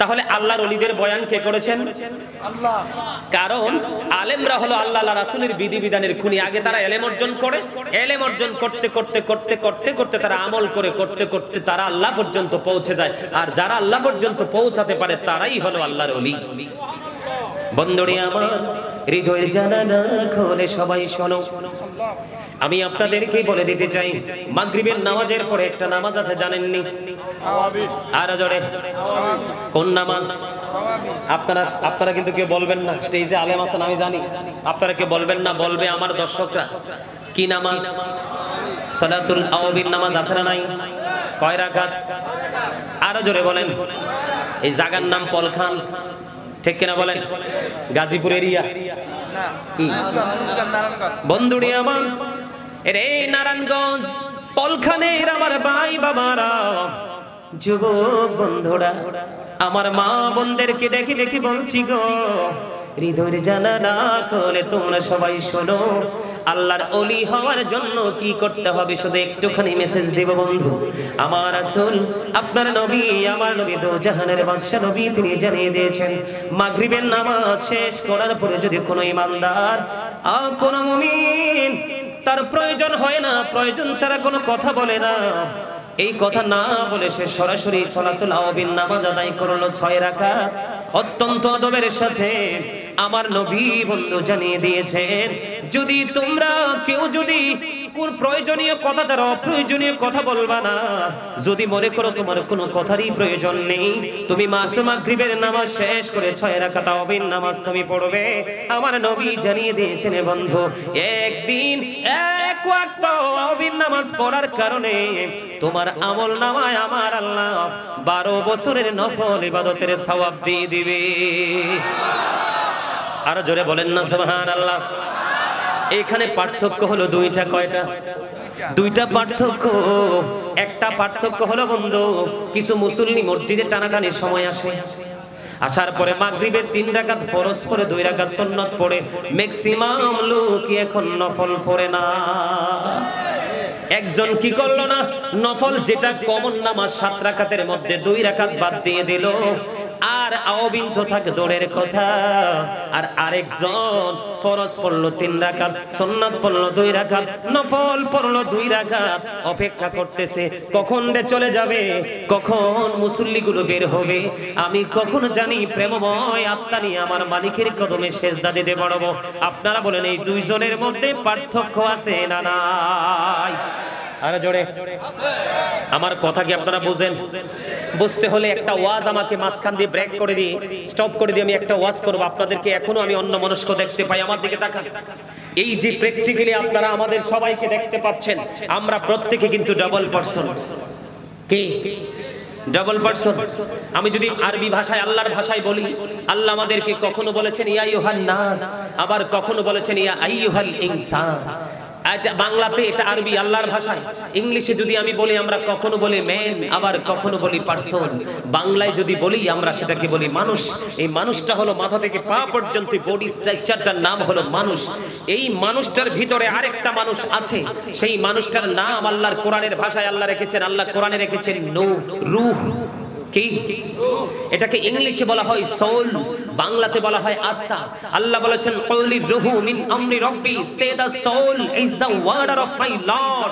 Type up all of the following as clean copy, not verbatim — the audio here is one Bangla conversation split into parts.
তাহলে আল্লাহর ওলিদের বয়ান কে করেছেন? আল্লাহ। কারণ আলেমরা হলো আল্লাহ রাসূলের বিধিবিধানের খুনি। আগে তারা ইলম অর্জন করে, ইলম অর্জন করতে করতে করতে করতে করতে তারা আমল করে করতে করতে তারা আল্লাহ পর্যন্ত পৌঁছে যায়। আর যারা আল্লাহ পর্যন্ত পৌঁছাতে পারে তারাই হলো আল্লাহর ওলি। বন্ধুরে আমার, হৃদয়ের জানালা খোলে সবাই শোনো। আমি আপনাদেরকে বলে দিতে চাই, মাগরিবের নামাজের পরে একটা নামাজ আছে, জানেননি? আর জোরে কোন নামাজ? আপনারা কিন্তু কেউ বলবেন না, স্টেজে আলেম আছেন আমি জানি, আপনারা কেউ বলবেন না, বলবে আমার দর্শকরা। কি নামাজ? সালাতুল আওয়াবিন নামাজ আছে না নাই? কয় রাকাত? আরো জোরে বলেন। এই জায়গার নাম পলখান, ঠিক কিনা বলেন? গাজীপুর এরিয়া না, বন্ধুরে আমার, রে নারায়ণগঞ্জ পলখানের আমার ভাই বাবারা, যুবক বন্ধুরা, আমার মা বোনদেরকে ডেকে ডেকে বলছি গো, হৃদয়ের জানালা খুলে তোমরা সবাই শোনো। আল্লাহর ওলি হওয়ার জন্য কি করতে হবে শুধু একটুখানি মেসেজ দেব বন্ধু। আমার রাসূল, আপনার নবী, আমার নবী দো জাহানের বাদশা নবী, তিনি জানিয়ে দিয়েছেন, মাগরিবের নামাজ শেষ করার পরে যদি কোনো ইমানদার কোনো মুমিন তার প্রয়োজন হয় না, প্রয়োজন ছাড়া কোনো কথা বলে না, এই কথা না বলে সে সরাসরি সালাতুল আওয়াবিন নামাজ আদায় করলো 6 রাকাত অত্যন্ত আদবের সাথে, আমার নবী বন্ধু জানিয়ে দিয়েছেন, যদি তোমরা কেউ যদি কোন প্রয়োজনীয় কথা ছাড়া অপ্রয়োজনীয় কথা বলবা না, যদি মনে করো তোমার কোনো কথারই প্রয়োজন নেই, তুমি মাগরিবের নামাজ শেষ করে 6 রাকাত আওয়াবিন নামাজ তুমি পড়বে, আমার নবী জানিয়ে দিয়েছেন বন্ধু, একদিন এক ওয়াক্ত আওয়াবিন নামাজ পড়ার কারণে তোমার আমল নামায় আমার আল্লাহ 12 বছরের নফল ইবাদতের সওয়াব দিয়ে দিবে। আরো জোরে বলেন না সুবহানাল্লাহ। এখানে পার্থক্য হলো দুইটা। কয়টা? দুইটা পার্থক্য। একটা পার্থক্য হলো বন্ধু, কিছু মুসল্লি মসজিদে টানাটানির সময় আসে, আসার পরে মাগরিবের 3 রাকাত ফরজ পড়ে 2 রাকাত সুন্নাত পড়ে, ম্যাক্সিমাম লোক এখন নফল পড়ে না। একজন কি করলো না, নফল যেটা কমন নামাজ 7 রাকাতের মধ্যে 2 রাকাত বাদ দিয়ে দিল, আর আওয়াবিন তো থাকে দূরের কথা, আর আরেকজন ফরজ পড়লো 3 রাকাত, সুন্নাত পড়লো 2 রাকাত, নফল পড়লো 2 রাকাত, অপেক্ষা করতেছে কখন রে চলে যাবে, কখন মুসল্লিগুলো বের হবে, আমি কখন জানি প্রেমময় আত্মা নিয়ে আমার মালিকের কদমে সেজদা দিতে পারবো। আপনারা বলেন এই দুইজনের মধ্যে পার্থক্য আছে না নাই? আরে জোরে আমার কথা কি আপনারা বুঝেন? বুঝতে হলে একটা ওয়াজ আমাকে মাঝখান দিয়ে ব্রেক করে দিয়ে স্টপ করে দিয়ে আমি একটা ওয়াজ করব, আপনাদেরকে এখনো আমি অন্য মনস্ক দেখতে পাই। আমার দিকে তাকান। এই যে প্র্যাকটিক্যালি আপনারা আমাদের সবাইকে দেখতে পাচ্ছেন, আমরা প্রত্যেকে কিন্তু ডাবল পারসন। কি ডাবল পারসন? আমি যদি আরবি ভাষায় আল্লাহর ভাষায় বলি, আল্লাহ আমাদেরকে কখনো বলেছেন ইয়া আইয়ুহান নাস, আবার কখনো বলেছেন ইয়া আইয়ুহাল ইনসান। এটা বাংলাতে, এটা আরবি আল্লাহর ভাষায়। ইংলিশে যদি আমি বলি, আমরা কখনো বলি ম্যান, আবার কখনো বলি পারসন। বাংলায় যদি বলি, আমরা সেটাকে বলি মানুষ। এই মানুষটা হলো মাথা থেকে পা পর্যন্ত বডি স্ট্রাকচারটার নাম হলো মানুষ। এই মানুষটার ভিতরে আরেকটা মানুষ আছে, সেই মানুষটার নাম আল্লাহর কোরআনের ভাষায় আল্লাহ রেখেছেন, আল্লাহ কোরআনে রেখেছেন নূর, রূহ। কি এটাকে ইংলিশে বলা হয় সোল, বাংলাতে বলা হয় আত্মা। আল্লাহ বলেছেন কওলির রূহু মিন আমরি রাব্বি, say the soul is the word of my lord.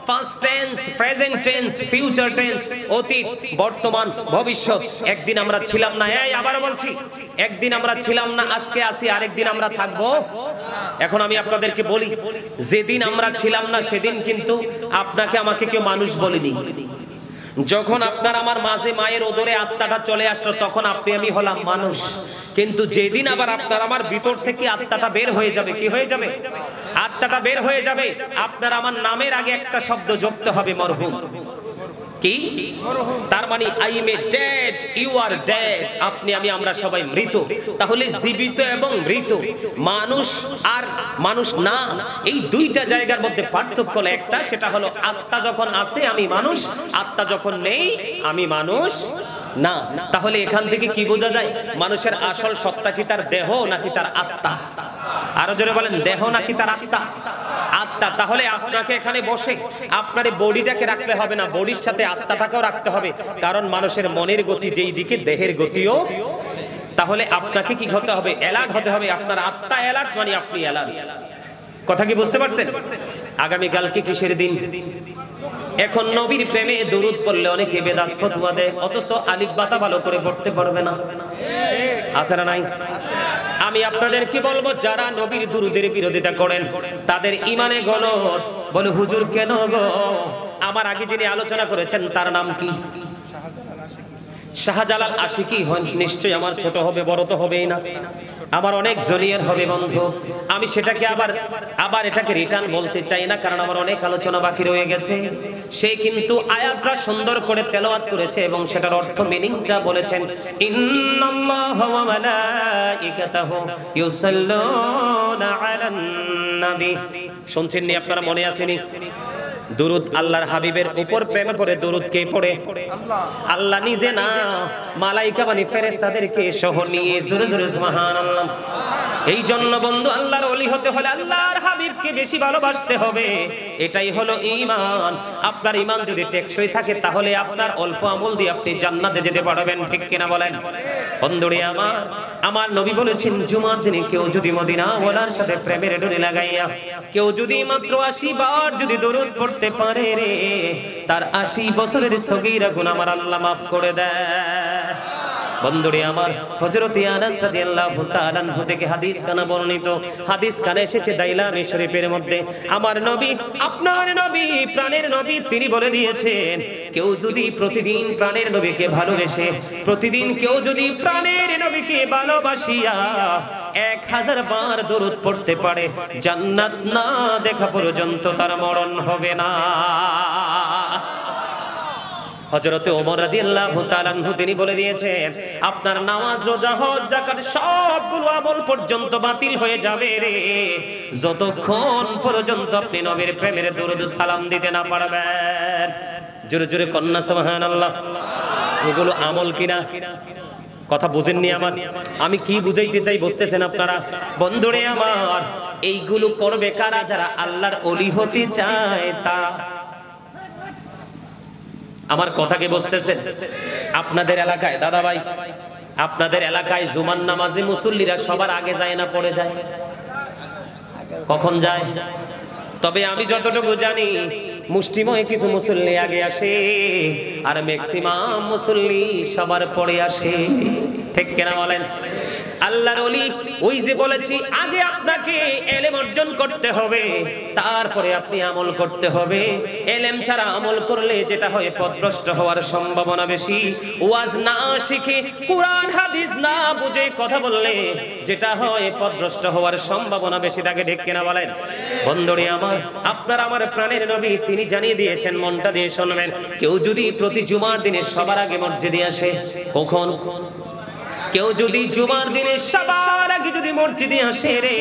First tense, present tense, future tense, অতীত, বর্তমান, ভবিষ্যৎ। একদিন আমরা ছিলাম না, এই আবার বলছি, একদিন আমরা ছিলাম না, আজকে আছি, আরেকদিন আমরা থাকবো। এখন আমি আপনাদেরকে বলি, যেদিন আমরা ছিলাম না সেদিন কিন্তু আপনাকে আমাকে কেউ মানুষ বলেনি। যখন আপনার আমার মাঝে মায়ের ওদরে আত্মাটা চলে আসলো, তখন আপনি আমি হলাম মানুষ। কিন্তু যেদিন আবার আপনার আমার ভিতর থেকে আত্মাটা বের হয়ে যাবে, কি হয়ে যাবে? আত্মাটা বের হয়ে যাবে, আপনার আমার নামের আগে একটা শব্দ যুক্ত হবে, মরহুম। কি? তার মানে I am dead, you are dead. আপনি আমি আমরা সবাই মৃত। তাহলে জীবিত এবং মৃত, মানুষ আর মানুষ না, এই দুইটা জায়গার মধ্যে পার্থক্য হলো একটা, সেটা হলো আত্মা যখন আছে আমি মানুষ, আত্মা যখন নেই আমি মানুষ না। তাহলে এখান থেকে কি বোঝা যায়? মানুষের আসল সত্তা কি তার দেহ নাকি তার আত্মা? আরো জোরে বলেন, দেহ নাকি তার আত্মা? আত্মা আত্মা। তাহলে আপনাকে এখানে বসে আপনার বডিটাকে রাখতে হবে না, বডির সাথে আত্মাটাকেও রাখতে হবে, কারণ মানুষের মনের গতি যেই দিকে দেহের গতিও। তাহলে আপনাকে কি হতে হবে? অ্যালার্ট হতে হবে। আপনার আত্মা অ্যালার্ট মানে আপনি অ্যালার্ট। কথা কি বুঝতে পারছেন? আগামীকালকে কিসের দিন? এখন নবীর প্রেমে দরুদ পড়লে অনেকে বেদাত ফতোয়া দেয়, অথচ আলিফ বাতা ভালো করে পড়তে পারবে না। আছে না নাই? আমি আপনাদের কি বলবো, যারা নবীর দুরুদের বিরোধিতা করেন তাদের ইমানে গলদ। বলে হুজুর কেন গো? আমার আগে যিনি আলোচনা করেছেন তার নাম কি? শাহজালাল আশিকি হন। নিশ্চয়ই আমার ছোট হবে, বড় তো হবেই না, আমার অনেক জুনিয়র হবে বন্ধু। আমি সেটাকে আবার এটাকে রিটার্ন বলতে চাই না, কারণ আমার অনেক আলোচনা বাকি রয়ে গেছে। সে কিন্তু আয়াতটা সুন্দর করে তেলাওয়াত করেছে এবং সেটার অর্থ মিনিংটা বলেছেন। ইন্নাল্লাহা ওয়া মালাইকাতাহু ইউসাল্লুনা আলান নবী। শুনছেন নি আপনারা? মনে আসেনি? দুরুদ আল্লাহর হাবিবের উপর প্রেমে পড়ে দুরুদ কে পড়ে? আল্লাহ নিজে না, মালাইকা মানে ফেরেশতাদেরকে সহ নিয়ে জোরে জোরে সুবহানাল্লাহ। এই জন্য বন্ধু, আল্লাহর ওলি হতে হলে আল্লাহর হাবিবকে বেশি ভালোবাসতে হবে। এটাই হলো ঈমান। আপনার ঈমান যদি টেকসই থাকে তাহলে আপনার অল্প আমল দিয়ে আপনি জান্নাতে যেতে পারবেন। ঠিক কিনা বলেন? বন্ধুরে আমার নবী বলেছেন, জুমার দিনে কেউ যদি মদিনা ওয়ালার সাথে প্রেমের ডোরে লাগাইয়া কেউ যদি মাত্র 80 বার যদি দরুদ পড়তে পারে রে, তার 80 বছরের সগীরা গুনাহ আমার আল্লাহ মাফ করে দেয়। বন্ধুরে আমার, হযরত আনাস রাদিয়াল্লাহু তাআলা আনহু থেকে হাদিস কানা বর্ণিত, হাদিস কানে এসেছে দাইলামি শরীফের মধ্যে। আমার নবী, আপনার নবী, প্রাণের নবী, তিনি বলে দিয়েছেন, কেউ যদি প্রতিদিন প্রাণের নবীকে ভালোবেসে, প্রতিদিন কেউ যদি প্রাণের নবীকে ভালোবাসিয়া 1000 বার দরুদ পড়তে পারে, জান্নাত না দেখা পর্যন্ত তার মরণ হবে না। হযরতে ওমর রাদিয়াল্লাহু তাআলা আনহু তিনি বলে দিয়েছেন, আপনার নামাজ, রোজা, হজ, যাকাত সবগুলো আমল পর্যন্ত বাতিল হয়ে যাবে রে, যতক্ষণ পর্যন্ত আপনি নবীর প্রেমের দরুদ সালাম দিতে না পারবেন। জোরে জোরে কন্যা সুবহানাল্লাহ। এগুলো আমল কিনা? কথা বুঝেননি আমার? আমি কি বুঝাইতে চাই বুঝতেছেন আপনারা? বন্ধুরে আমার, এইগুলো করবে কারা? যারা আল্লাহর ওলি হতে চায় তা। আমার কথাকে বুঝতেছেন? আপনাদের এলাকায় দাদা ভাই, আপনাদের এলাকায় জুমার নামাজে মুসল্লিরা সবার আগে যায় না পড়ে যায়? কখন যায়? তবে আমি যতটুকু জানি মুষ্টিময় কিছু মুসল্লি আগে আসে আর ম্যাক্সিমাম মুসল্লি সবার পরে আসে। ঠিক কিনা বলেন? আল্লাহর ওলি, ওই যে বলেছি আগে আপনাকে ইলম অর্জন করতে হবে, তারপরে আপনি আমল করতে হবে। ইলম ছাড়া আমল করলে যেটা হয়, পথভ্রষ্ট হওয়ার সম্ভাবনা বেশি। ওয়াজ না শিখে, কুরআন হাদিস না বুঝে কথা বললে যেটা হয়, পথভ্রষ্ট হওয়ার সম্ভাবনা বেশি থাকে। ঠিক কিনা বলেন? বন্ধুরে আমার, আপনার আমার প্রাণের নবী তিনি জানিয়ে দিয়েছেন, মনটা দিয়ে শুনবেন, কেউ যদি প্রতি জুমার দিনে সবার আগে মসজিদে আসে, কখন? কেউ যদি জুমার দিনে সবার আগে যদি মসজিদে আসে রে,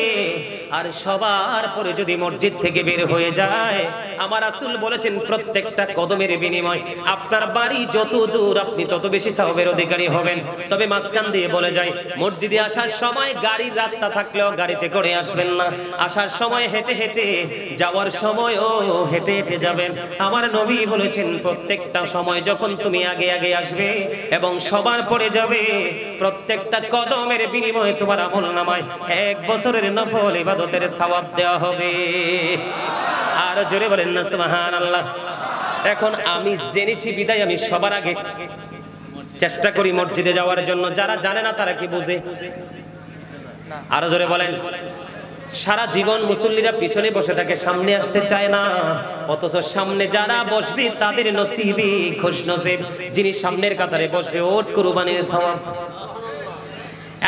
আর সবার পরে যদি মসজিদ থেকে বের হয়ে যায়, আমার রাসূল বলেছেন প্রত্যেকটা কদমের বিনিময় আপনার বাড়ি যত দূর আপনি তত বেশি সওয়াবের অধিকারী হবেন। তবে মাঝখান দিয়ে বলে যায়, মসজিদে আসার সময় গাড়ির রাস্তা থাকলেও গাড়িতে করে আসবেন না, আসার সময় হেঁটে হেঁটে, যাওয়ার সময়ও হেঁটে হেঁটে যাবেন। আমার নবী বলেছেন, প্রত্যেকটা সময় যখন তুমি আগে আগে আসবে এবং সবার পরে যাবে, প্রত্যেকটা কদমের বিনিময়ে তোমার আমলনামায় 1 বছরের নফল ইবাদতের সওয়াব দেওয়া হবে। আর জোরে বলেন না সুবহানাল্লাহ। এখন আমি জেনেছি বিদায় আমি সবার আগে চেষ্টা করি মসজিদে যাওয়ার জন্য। যারা জানে না তারা কি বুঝে? আর জোরে বলেন। সারা জীবন মুসল্লিরা পিছনে বসে থাকে, সামনে আসতে চায় না, অথচ সামনে যারা বসবে তাদের নসিবে খুশনসিব। যিনি সামনের কাতারে বসবে, ওট কুরবানির সওয়াব।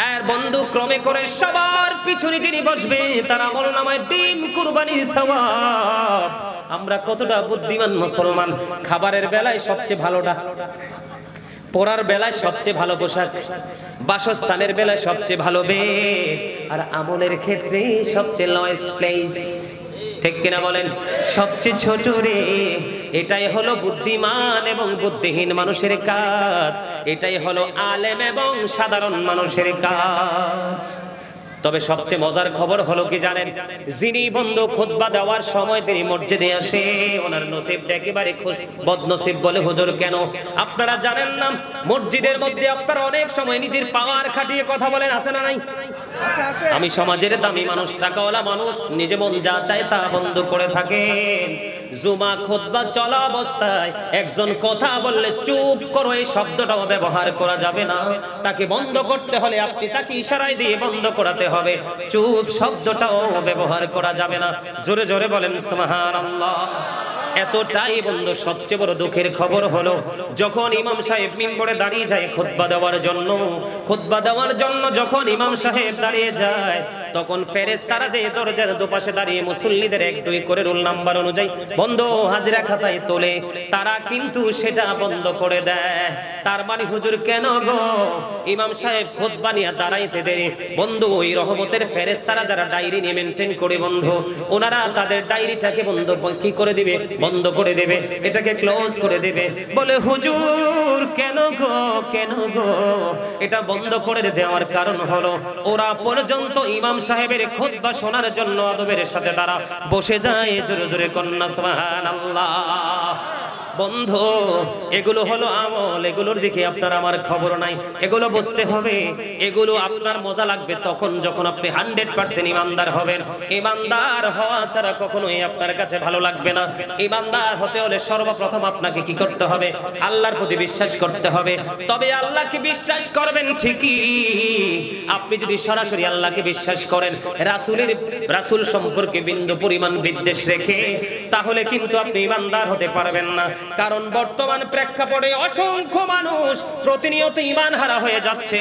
আর বন্ধু, ক্রমে করে সবার পিছনে যিনি বসবে তার আমলনামায় ডিম কুরবানির সওয়াব। আমরা কতটা বুদ্ধিমান মুসলমান! খাবারের বেলায় সবচেয়ে ভালোটা, পড়ার বেলায় সবচেয়ে ভালো পোশাক, বাসস্থানের বেলায় সবচেয়ে ভালো বেড, আর আমলের ক্ষেত্রে সবচেয়ে লয়েস্ট প্লেস। ঠিক কিনা বলেন? সবচেয়ে ছোট রে। এটাই হলো বুদ্ধিমান এবং বুদ্ধিহীন মানুষের কাজ, এটাই হলো আলেম এবং সাধারণ মানুষের কাজ। তবে সবচেয়ে মজার খবর হলো কি জানেন, যিনি বন্ধু খুতবা দেওয়ার সময় তিনি মসজিদে আসে, ওনার নসিবটা একেবারে বদনসিব বলে। হুজুর কেন? আপনারা জানেন না, মসজিদের মধ্যে আপনারা অনেক সময় নিজের পাওয়ার খাটিয়ে কথা বলেন, আছে না নাই? আমি সমাজের দামি মানুষ, টাকাওয়ালা মানুষ, নিজে মন যা চায় তা বন্ধ করে থাকেন। জুমা খুতবা চলা অবস্থায় একজন কথা বললে চুপ করো, এই শব্দটাও ব্যবহার করা যাবে না। তাকে বন্ধ করতে হলে আপনি তাকে ইশারায় দিয়ে বন্ধ করাতে হবে, চুপ শব্দটাও ব্যবহার করা যাবে না। জোরে জোরে বলেন সুবহানাল্লাহ। এতটাই বন্ধু সবচেয়ে বড় দুঃখের খবর হলো, যখন ইমাম সাহেব মিম্বরে দাঁড়িয়ে যায় খুতবা দেওয়ার জন্য, যখন ইমাম সাহেব দাঁড়িয়ে যায়, তখন ফেরেশতারা যে দরজার দুপাশে দাঁড়িয়ে মুসল্লিদের 1-2 করে রোল নাম্বার অনুযায়ী বন্ধু হাজিরা খাতায় তোলে, তারা কিন্তু সেটা বন্ধ করে দেয়। তার মানে হুজুর কেন গো, ইমাম সাহেব খুতবা নিয়ে দাঁড়াইতে দেরি। বন্ধু ওই রহমতের ফেরেশতারা যারা ডায়েরি নিয়ে মেইনটেইন করে বন্ধু, ওনারা তাদের ডায়েরিটাকে বন্ধ কি করে দিবে? বন্ধ করে দেবে, এটাকে ক্লোজ করে দেবে। বলে হুজুর কেন গো, কেন গো? এটা বন্ধ করে দেওয়ার কারণ হলো, ওরা পর্যন্ত ইমাম সাহেবের খুতবা শোনার জন্য আদবের সাথে তারা বসে যায়। জোরে জোরে কন্যা সুবহানাল্লাহ। বন্ধু এগুলো হলো আমল, এগুলোর দিকে আপনার আমার খবর নাই। এগুলো বুঝতে হবে, এগুলো আপনার মজা লাগবে তখন যখন আপনি 100% ইমানদার হবেন। ইমানদার হওয়া ছাড়া কখনোই আপনার কাছে ভালো লাগবে না। ইমানদার হতে হলে সর্বপ্রথম আপনাকে কি করতে হবে? আল্লাহর প্রতি বিশ্বাস করতে হবে। তবে আল্লাহকে বিশ্বাস করবেন ঠিকই, আপনি যদি সরাসরি আল্লাহকে বিশ্বাস করেন, রাসূল সম্পর্কে বিন্দু পরিমাণ বিদ্বেষ রেখে, তাহলে কিন্তু আপনি ইমানদার হতে পারবেন না। কারণ বর্তমান প্রেক্ষাপটে অসংখ্য মানুষ প্রতিনিয়ত ঈমান হারা হয়ে যাচ্ছে।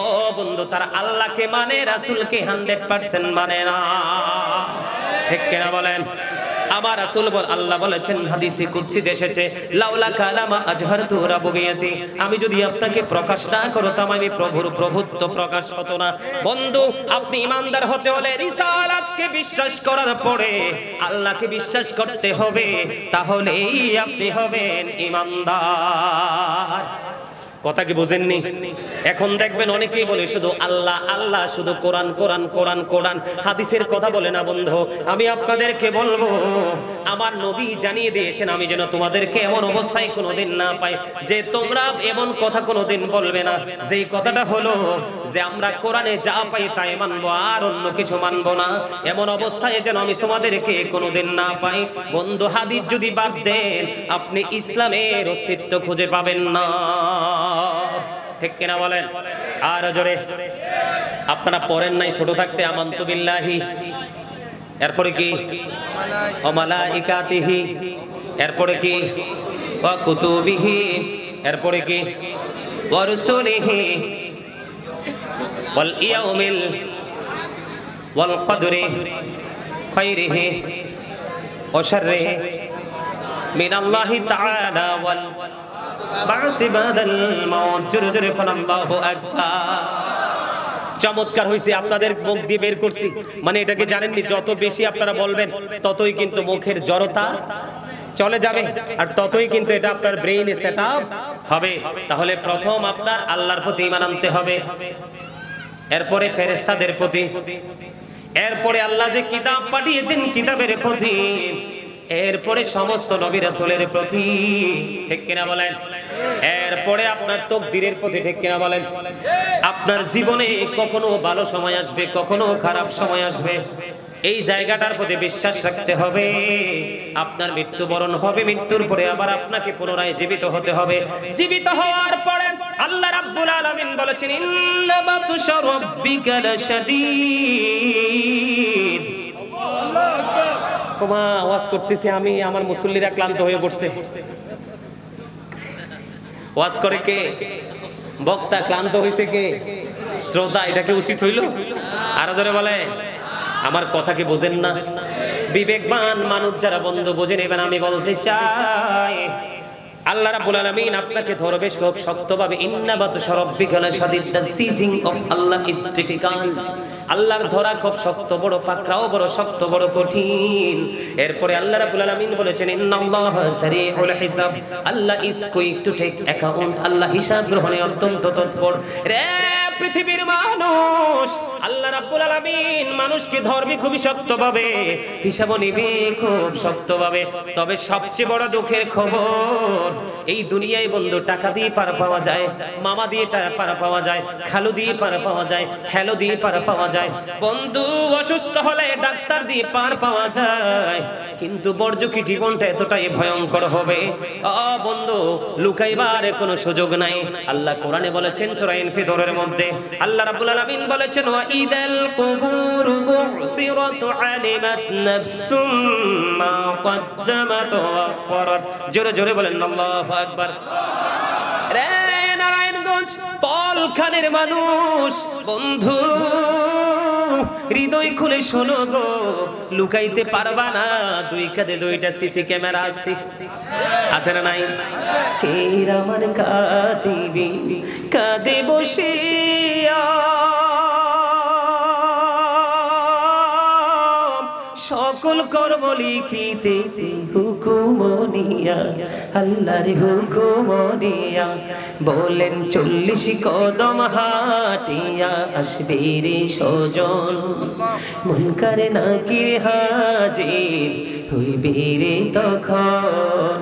ও বন্ধু, তারা আল্লাহকে মানে, রাসূলকে 100% মানে না। ঠিক কিনা বলেন? আমার রাসূল আল্লাহ বলেছেন, হাদিসে কুদসিতে এসেছে, লাউলা কালামা আজহারতু রাবুবিয়াতি, আমি যদি আপনাকে প্রকাশ না করতাম, আমি প্রভুর প্রভুত্ব প্রকাশ হতো না। বন্ধু, আপনি ইমানদার হতে হলে রিসালাতকে বিশ্বাস করার পরে আল্লাহকে বিশ্বাস করতে হবে, তাহলেই আপনি হবেন ইমানদার। কথা কি বুঝেননি? এখন দেখবেন অনেকেই বলে শুধু আল্লাহ আল্লাহ, শুধু কোরআন কোরআন কোরআন কোরআন, হাদিসের কথা বলে না। বন্ধু আমি আপনাদেরকে বলবো, আমার নবী জানিয়ে দিয়েছেন, আমি যেন তোমাদেরকে এমন অবস্থায় কোনোদিন না পাই যে তোমরা এমন কথা কোনোদিন বলবে না যেই কথাটা হলো যে আমরা কোরআনে যা পাই তাই মানবো আর অন্য কিছু মানবো না। এমন অবস্থায় যেন আমি তোমাদেরকে কোনোদিন না পাই। বন্ধু হাদিস যদি বাদ দেন, আপনি ইসলামের অস্তিত্ব খুঁজে পাবেন না। ঠিক কিনা বলেন? আর জোরে। আপনারা পড়েন নাই ছোট থাকতে আমানতু বিল্লাহি, এরপরে কি ওয়া মালাইকাতিহি, এরপরে কি ওয়া কুতুবিহি, এরপরে কি ওয়া রুসুলিহি ওয়াল ইয়াউমিল ওয়াল কদরি খায়রিহি ওয়া শাররিহি মিনাল্লাহি তাআলা ওয়াল চমৎকার হয়েছে, আপনাদের মুখ দিয়ে বের করছি। মানে এটাকে জানেননি, যত বেশি আপনারা বলবেন ততই কিন্তু মুখের জড়তা চলে যাবে, আর ততই কিন্তু এটা আপনার ব্রেইনে সেট আপ হবে। তাহলে প্রথম আপনার আল্লাহর প্রতি ঈমান আনতে হবে, এরপরে ফেরেশতাদের প্রতি, এরপরে আল্লাহ যে কিতাব পাঠিয়েছেন কিতাবের প্রতি, এরপরে সমস্ত নবী রাসূলের প্রতি। ঠিক কিনা বলেন? এরপরে আপনার তাকদীরের প্রতি। ঠিক কিনা বলেন? আপনার জীবনে কখনো ভালো সময় আসবে, কখনো খারাপ সময় আসবে, এই জায়গাটার প্রতি বিশ্বাস রাখতে হবে। আপনার মৃত্যুবরণ হবে, মৃত্যুর পরে আবার আপনাকে পুনরায় জীবিত হতে হবে। জীবিত হওয়ার পরে আল্লাহ রাব্বুল আলামিন বলেছেন, ইন্না বাতুশা রাব্বিকা লাশাদীদ। আল্লাহু আকবার। ওমা ওয়াজ করতেছি আমি, আমার মুসল্লিরা ক্লান্ত হয়ে পড়ছে। ওয়াজ করে কে? বক্তা। ক্লান্ত হইছে কে? শ্রোতা। এটা কি উচিত হইল? আরো জোরে বলে। আমার কথা কি বোঝেন না? বিবেকবান মানুষ যারা বন্ধু বোঝে নেবেন। আমি বলতে চাই, আল্লাহ রাব্বুল আলামিন আপনাকে ধরবে খুব শক্তভাবে। ইন্না বাতুশা রাব্বিকা লাশাদীদ, the seizing of Allah is difficult. আল্লাহর ধরা খুব শক্ত, বড় পাকড়াও বড় শক্ত, বড় কঠিন। এরপরে আল্লাহ রাব্বুল আলামিন বলেছেন, ইন্নাল্লাহা সারিউল হিসাব, Allah is quick to take account. আল্লাহ হিসাব গ্রহণে অত্যন্ত তৎপর। রে পৃথিবীর মানুষ, আল্লাহ রাব্বুল আলামিন মানুষকে ধর্মে খুবই শক্তভাবে হিসাব নিবে, খুব শক্তভাবে। তবে সবচেয়ে বড় দুঃখের খবর, এই দুনিয়ায় বন্ধু টাকা দিয়ে পার পাওয়া যায়, মামা দিয়ে পার পাওয়া যায়, খালু দিয়ে পার পাওয়া যায়, হ্যালো দিয়ে পার পাওয়া যায়, বন্ধু অসুস্থ হলে ডাক্তার দিয়ে পার পাওয়া যায়। কিন্তু বর্জকি জীবনটা এতটাই ভয়ঙ্কর হবে, বন্ধু লুকাইবার কোনো সুযোগ নাই। আল্লাহ কোরআনে বলেছেন সূরা ইনফিতরের মধ্যে, আল্লাহ রাব্বুল আলামিন বলেছেন ওয়া ইদাল কুবুর বুসিরাত আলিমাত নাফসুম মা কদ্দামাত ওয়া আখরাত। জোরে জোরে বলেন আল্লাহু আকবার। রে নারায়ণগঞ্জ পলখানের মানুষ, বন্ধু হৃদয় খুলে শোনো গো, লুকাইতে পারবা না, দুই কাঁধে দুইটা সিসি ক্যামেরা আছে, আছে না নাই? কে আমার কাঁদিবি কাঁদে বসিয়া, সকল কর্ম লিখিতেছি হুকুমনিয়া, আল্লাহর হুকুমনিয়া। বলেন 40 কদম হাটিয়া আসবে রে সজন, মুনকারে নাকির হাজির হইবে রে তখন,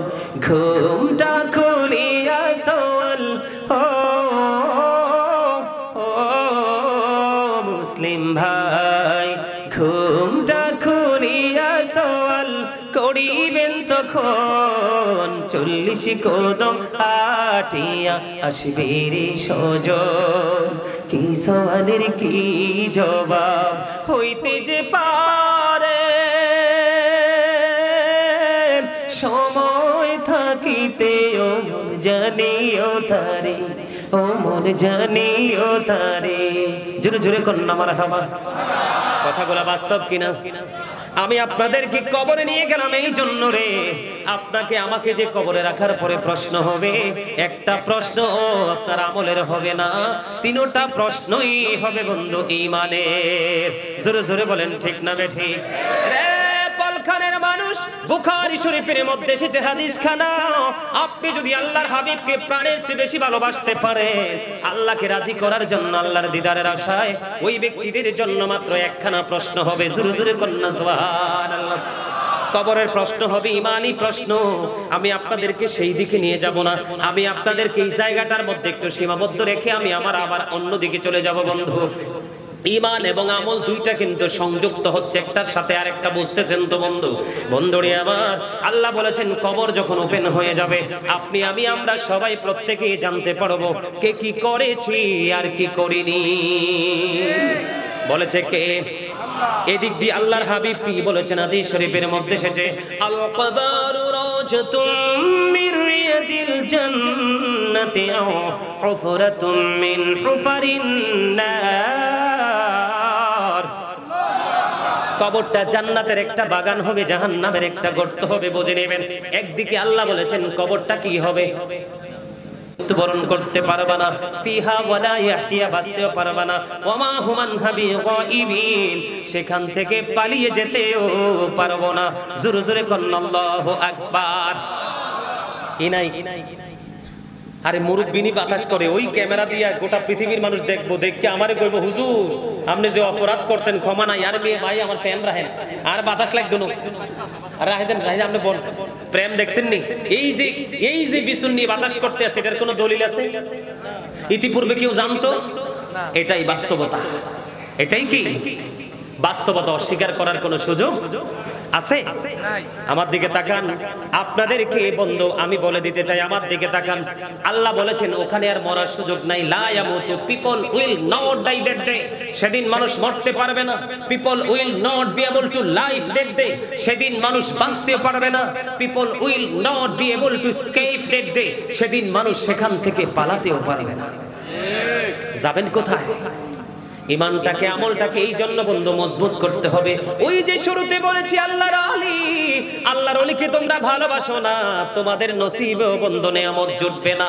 ঘুমটা খুলিয়া চল মুসলিম ভাই, ঘুমটা খুলিয়া সওয়াল করিবেন তখন, 40 কদম হাটিয়া আসবে রে সজন। কি সওয়ালের কি জবাব হইতে যে পারে, সময় থাকিতে ও জানিও তারে, ও মন জানিও তারে। জোরে জোরে কন্যা মারহাবা। কথাগুলো বাস্তব কিনা? আমি আপনাদেরকে কবরে নিয়ে গেলাম এই জন্য রে, আপনাকে আমাকে যে কবরে রাখার পরে প্রশ্ন হবে, একটা প্রশ্ন আপনার আমলের হবে না, তিনটা প্রশ্নই হবে বন্ধু ঈমানের। জোরে জোরে বলেন ঠিক না বেঠিক? রে পলখানের মানুষ, বুখারী শরীফের মধ্যে এসেছে হাদিস খানা, আপনি যদি আল্লাহর হাবিবকে প্রাণের চেয়ে বেশি ভালোবাসতে পারেন, আল্লাহকে রাজি করার জন্য, আল্লাহর দিদারের আশায়, ওই ব্যক্তিদের জন্য মাত্র একখানা প্রশ্ন হবে। জোরে জোরে কন্যা সুবহানাল্লাহ। কবরের প্রশ্ন হবে ঈমানি প্রশ্ন। আমি আপনাদেরকে সেই দিকে নিয়ে যাব না, আমি আপনাদেরকে এই জায়গাটার মধ্যে একটু সীমাবদ্ধ রেখে আমি আবার অন্য দিকে চলে যাব বন্ধু। ঈমান এবং আমল দুইটা কিন্তু সংযুক্ত হচ্ছে, একটার সাথে আরেকটা, বুঝতেছেন তো বন্ধু? বন্ধুরে আমার, আল্লাহ বলেছেন কবর যখন ওপেন হয়ে যাবে, আপনি আমি আমরা সবাই প্রত্যেকেই জানতে পারবো কে কি করেছি আর কি করিনি। বলেছে কে? এদিক দিয়ে আল্লাহর হাবিব কি বলেছেন? হাদিস শরীফের মধ্যে এসেছে, আল কবরু রাওজাতুম মির রিয়াদিল জান্নাতি আও হুফরাতুম মিন হুফারিন নার। কবরটা জান্নাতের একটা বাগান হবে, জাহান্নামের একটা গর্ত হবে, বুঝে নেবেন। একদিকে আল্লাহ বলেছেন কবরটা কি হবে? বরণ করতে পারবা না, ফিহা ওয়ালা ইয়াহইয়া, বাঁচতেও পারবা না, ওয়ামা হুমান হাবি গায়িবিন, সেখান থেকে পালিয়ে যেতেও পারবো না। জোরে জোরে কন্না আল্লাহু আকবার। ইনাই আরে মুরব্বিনী বাতাস করে, ওই ক্যামেরা দিয়া গোটা পৃথিবীর মানুষ দেখবো, দেখকে আমারে কইবো হুজুর আপনি যে অপরাধ করছেন ক্ষমা নাই। আর মেয়ে ভাই আমার ফ্যান রাখেন, আর বাতাস লাগতো না, আর রাহেন রাহেন আপনি বল প্রেম দেখছেন নি? এই যে বিশুন নিয়ে বাতাস করতে আছে, এটার কোনো দলিল আছে? ইতিপূর্বে কেউ জানতো? এটাই বাস্তবতা। এটাই কি বাস্তবতা? অস্বীকার করার কোনো সুযোগ আছে? আমার দিকে তাকান, আপনাদেরকে বন্ধু আমি বলে দিতে চাই, আমার দিকে তাকান। আল্লাহ বলেছেন ওখানে আর মরার সুযোগ নাই। লা ইয়ামুতু, people will not die that day, সেদিন মানুষ মরতে পারবে না। People will not be able to live that day, সেদিন মানুষ বাঁচতে পারবে না। People will not be able to escape that day, সেদিন মানুষ সেখান থেকে পালাতেও পারবে না। যাবেন কোথায়? ঈমানটাকে, আমলটাকে এই জন্য বন্ধু মজবুত করতে হবে। ওই যে শুরুতে বলেছি আল্লাহর ওলি, আল্লাহর ওলিকে তোমরা ভালোবাসো না, তোমাদের নসিবেও বন্ধু নেয়ামত জুটবে না।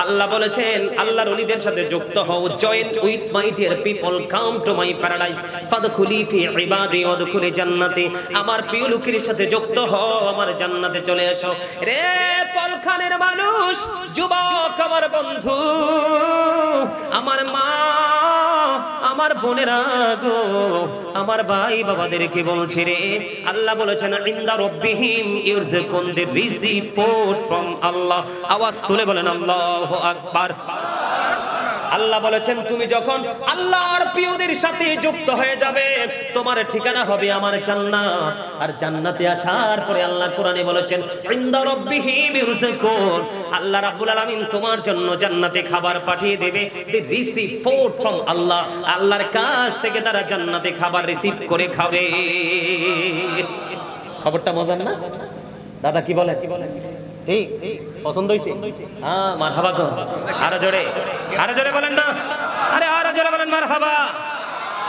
আল্লাহ বলেছেন আল্লাহর ওলিদের সাথে যুক্ত হও, join with my dear people, come to my paradise, ফাদখুলি ফি ইবাদি ওয়াদখুলি জান্নাতি। আমার প্রিয় লোকের সাথে যুক্ত হও, আমার জান্নাতে চলে এসো। রে পলখানের মানুষ, যুবক আমার বন্ধু, আমার মা আমার বোনেরা গো, আমার ভাই বাবাদেরকে বলছি রে, আল্লাহ বলেছেন ইনদা রাব্বিহিম ইরযুকুন, দে রিসিভ ফুড ফ্রম আল্লাহ। আওয়াজ তুলে বলেন আল্লাহু আকবার। আল্লাহ বলেছেন তুমি যখন আল্লাহর প্রিয়দের সাথে যুক্ত হয়ে যাবে, তোমার ঠিকানা হবে আমার জান্নাত। আর জান্নাতে আসার পরে আল্লাহ কোরআনে বলেছেন ইনদা রাব্বিহিম ইরযুকুন, আল্লাহ রাব্বুল আলামিন তোমার জন্য জান্নাতে খাবার পাঠিয়ে দেবে। দে রিসিভ ফুড ফ্রম আল্লাহ, আল্লাহর কাছ থেকে তারা জান্নাতে খাবার রিসিভ করে খাবে। খবরটা মজার না দাদা? কি বলে ঠিক পছন্দ হইছে? হ্যাঁ মারহাবা কর, আরো জোরে, আরো জোরে বলেন না, আরে আরো জোরে বলেন মারহাবা।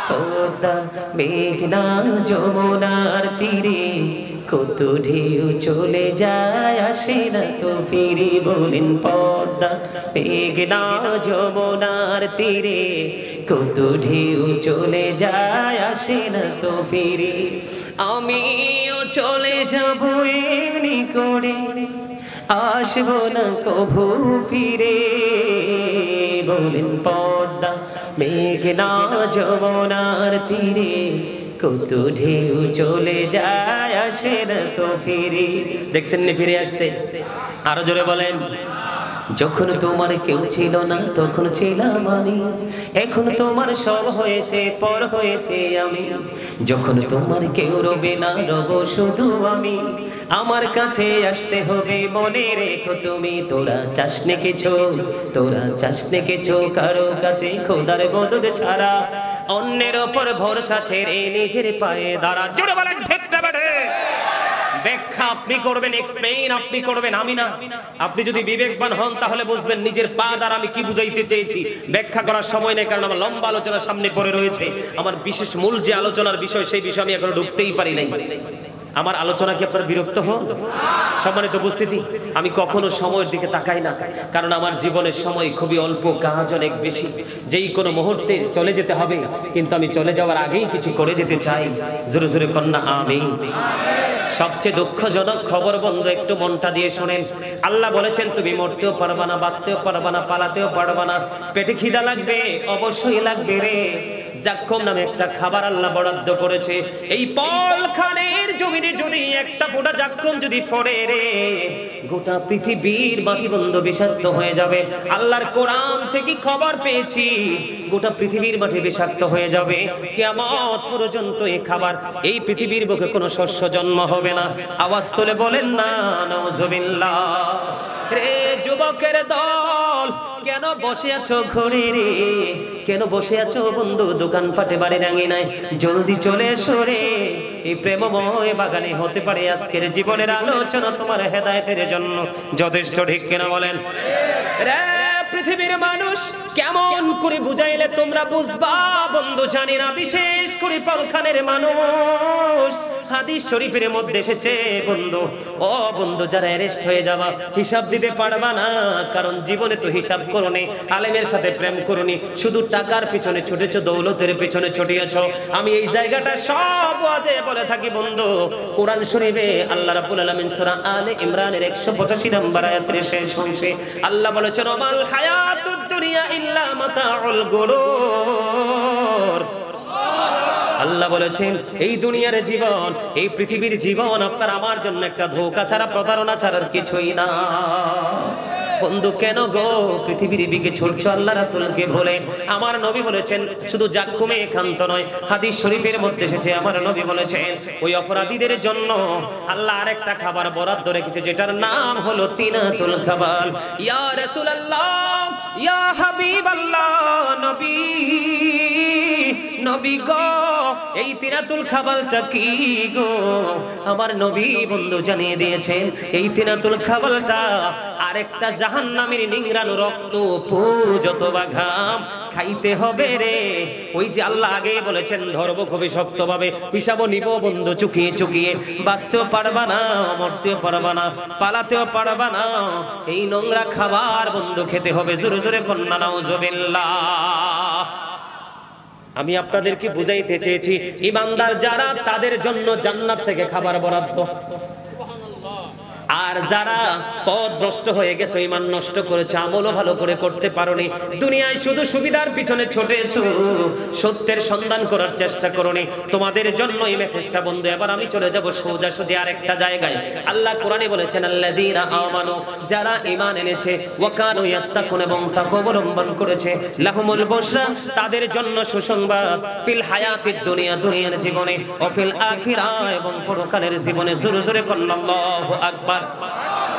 পদ্মা মেঘনা যমুনার তীরে কত ঢেউ চলে যায়, আসে না তো ফিরে। বলেন পদ্মা মেঘনা যমুনার তীরে কত ঢেউ চলে যায়, আসে না তো ফিরে। আমিও চলে যাব এমনি করে, আসবো না কভু ফিরে। বলেন পদ্মা মেঘনা যমুনার তীরে কত ঢেউ চলে যায়, আসে না তো ফিরে। দেখছেন নি ফিরে আসতে? আরো জোরে বলেন। যখন তোমার কেউ ছিল না তখন ছিলাম আমি, এখন তোমার সব হয়েছে পর হয়েছে আমি। যখন তোমার কেউ রবে না রব শুধু আমি, আমার কাছে আসতে হবে মনে রেখো তুমি। তোরা চাসনে কিছু, তোরা চাসনে কিছু কারো কাছে খোদার মদদ ছাড়া, অন্যের ওপর ভরসা ছেড়ে নিজের পায়ে দাঁড়া। জোরে বলেন ঠিক না বেঠে? ব্যাখ্যা আপনি করবেন, এক্সপ্লেইন আপনি করবেন, আমি না। আপনি যদি বিবেকবান হন তাহলে বুঝবেন নিজের পা দ্বারা আমি কি বুঝাইতে চেয়েছি। ব্যাখ্যা করার সময় নেই, কারণ আমার লম্বা আলোচনা সামনে পড়ে রয়েছে। আমার বিশেষ মূল যে আলোচনার বিষয়, সেই বিষয়ে আমি এখনো ঢুকতেই পারি নাই। আমার আলোচনা কি আপনারা বিরক্ত হন? সম্মানিত উপস্থিতি, আমি কখনো সময়ের দিকে তাকাই না, কারণ আমার জীবনের সময় খুবই অল্প, কাজ অনেক বেশি। যেই কোনো মুহূর্তে চলে যেতে হবে, কিন্তু আমি চলে যাওয়ার আগেই কিছু করে যেতে চাই। জোরে জোরে কন্যা আমিন। সবচেয়ে দুঃখজনক খবর বন্ধু, একটু মনটা দিয়ে শোনেন। আল্লাহ বলেছেন তুমি মরতেও পারবা না, বাঁচতেও পারবা না, পালাতেও পারবা না। পেটে খিদা লাগবে, অবশ্যই লাগবে রে। জাক্কুম নামে একটা খাবার আল্লাহ বরাদ্দ করেছে। এই পলখানের জমিনে যদি একটা ফোঁটা জাক্কুম যদি পড়ে রে, গোটা পৃথিবীর মাটি বন্ধ বিষাক্ত হয়ে যাবে। আল্লাহর কোরআন থেকে খবর পেয়েছি, গোটা পৃথিবীর মাটি বিষাক্ত হয়ে যাবে। কিয়ামত পর্যন্ত এই খাবার, এই পৃথিবীর বুকে কোনো শস্য জন্ম হবে না। আওয়াজ তুলে বলেন না নাউজুবিল্লাহ। রে যুবকের দল, কেন বসে আছো ঘরে রে? কেন বসে আছো বন্ধু দোকানপাটে বাড়ি রাঙিনায়? জলদি চলে এসো রে, এই প্রেমময় বাগানে হতে পারে আজকের জীবনের আলোচনা তোমার হেদায়েতের জন্য যথেষ্ট। ঠিক কিনা বলেন? রে পৃথিবীর মানুষ কেমন করে বুঝাইলে তোমরা বুঝবা বন্ধু জানি না, বিশেষ করে পলখানের মানুষ। হাদিস শরীফের মধ্যে এসেছে বন্ধু, ও বন্ধু যারা অ্যারেস্ট হয়ে যাবা, হিসাব দিতে পারবা না, কারণ জীবনে তো হিসাব করোনি, আলেমের সাথে প্রেম করোনি, শুধু টাকার পিছনে ছুটেছো, দৌলতের পিছনে ছুটিয়েছো। আমি এই জায়গাটা সব ওয়াজে বলে থাকি বন্ধু। কোরআন শরীফে আল্লাহ রাব্বুল আলামিন সূরা আলে ইমরানের 185 নম্বর আয়াতের শেষ অংশে আল্লাহ বলেছেন ওয়াল হায়াতুদ দুনিয়া ইল্লা মাতাউল গুরুর। আল্লাহ বলেছেন এই দুনিয়ার জীবন, এই পৃথিবীর জীবন আপনার আমার জন্য একটা ধোঁকা ছাড়া, প্রতারণা ছাড়ার কিছুই না। বন্ধু কেন গো পৃথিবীর দিকে ছুটছো আল্লাহ রাসূলকে বলে? আমার নবী বলেছেন শুধু জাক্কুমে একান্ত নয়, হাদিস শরীফের মধ্যে এসেছে আমার নবী বলেছেন ওই অপরাধীদের জন্য আল্লাহ আরেকটা খাবার বরাদ্দ রেখেছে, যেটার নাম হলো তিনাতুল খাবাল। ইয়া রাসূলুল্লাহ, ইয়া হাবিবাল্লাহ, নবী নবী গো, এই তিনাতুল খাবালটা কি গো? আমার নবী বন্ধু জানিয়ে দিয়েছেন এই তিনাতুল খাবালটা আরেকটা জাহান্নামের নিংড়ানো রক্ত, যত বা ঘাম খাইতে হবে রে। ওই যে আল্লাহ আগে বলেছেন ধরবো খুবই শক্তভাবে, হিসাবও নিব বন্ধু চুকিয়ে চুকিয়ে। বাঁচতেও পারবা না, মরতেও পারবা না, পালাতেও পারবা না, এই নোংরা খাবার বন্ধু খেতে হবে। জোরে জোরে কন্যা নাউজুবিল্লাহ। আমি আপনাদেরকে বুঝাইতে চেয়েছি ইমানদার যারা তাদের জন্য জান্নাত থেকে খাবার বরাদ্দ। আর আর যারা পথভ্রষ্ট হয়ে গেছে, ঈমান নষ্ট করেছে, আমলও ভালো করে করতে পারোনি, দুনিয়ায় শুধু সুবিধার পিছনে ছুটেছো, সত্যের সন্ধান করার চেষ্টা করোনি, তোমাদের জন্য এই মেসেজটা বন্ধু। এবার আমি চলে যাব সোজাসুজি আরেকটা জায়গায়। আল্লাহ কোরআনে বলেছেন আল্লাযীনা আমানু, যারা ঈমান এনেছে, ওয়া কানু ইয়াত্তাকুন, এবং তাকওয়া অবলম্বন করেছে, লাহুমুল বুশরা, তাদের জন্য সুসংবাদ, ফিল হায়াতিদ দুনিয়া, দুনিয়ার জীবনে, ও ফিল আখিরা, এবং পরকালের জীবনে। জোরে জোরে বলুন আল্লাহু আকবার।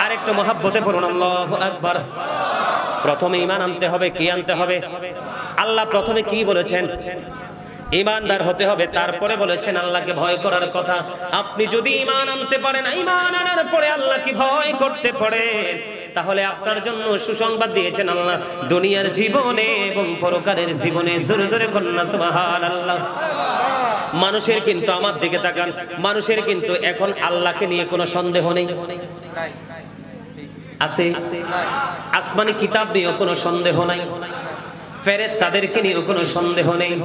আরেকটু মহব্বতে পড়ুন আল্লাহু আকবার। প্রথমে ঈমান আনতে হবে। কি আনতে হবে? আল্লাহ প্রথমে কি বলেছেন? ঈমানদার হতে হবে। তারপরে বলেছেন আল্লাহকে ভয় করার কথা। আপনি যদি ঈমান আনতে পারেন, ঈমান আনার পরে আল্লাহকে ভয় করতে পারেন, তাহলে আপনার জন্য সুসংবাদ দিয়েছেন আল্লাহ, দুনিয়ার জীবনে এবং পরকালের জীবনে। জোরে জোরে বলুন সুবহানাল্লাহ। মানুষের কিন্তু, আমার দিকে তাকান, মানুষের কিন্তু এখন আল্লাহকে নিয়ে কোনো সন্দেহ নেই, আছে? আসমানি কিতাব নিয়েও কোনো সন্দেহ নাই, ফেরেশতাদেরকে নিয়েও কোনো সন্দেহ নেই।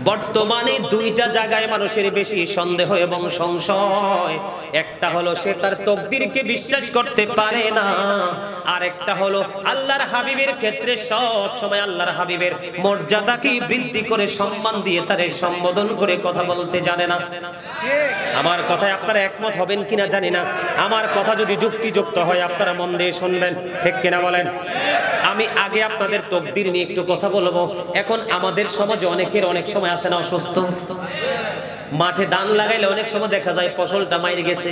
বর্তমানে দুইটা জায়গায় মানুষের বেশি সন্দেহ এবং সংশয়। একটা হলো সে তার তকদিরকে বিশ্বাস করতে পারে না, আর একটা হলো আল্লাহর হাবিবের ক্ষেত্রে সব সময় আল্লাহর হাবিবের মর্যাদাকে বৃদ্ধি করে, সম্মান দিয়ে তারে সম্বোধন করে কথা বলতে জানে না। আমার কথায় আপনারা একমত হবেন কিনা জানি না। আমার কথা যদি যুক্তিযুক্ত হয় আপনারা মন দিয়ে শুনবেন, ঠিক কিনা বলেন? আমি আগে আপনাদের তকদির নিয়ে একটু কথা বলবো। এখন আমাদের সমাজে অনেকের অনেক সময় আছে না অসুস্থ, মাঠে ধান লাগাইলে অনেক সময় দেখা যায় ফসলটা মাইরে গেছে,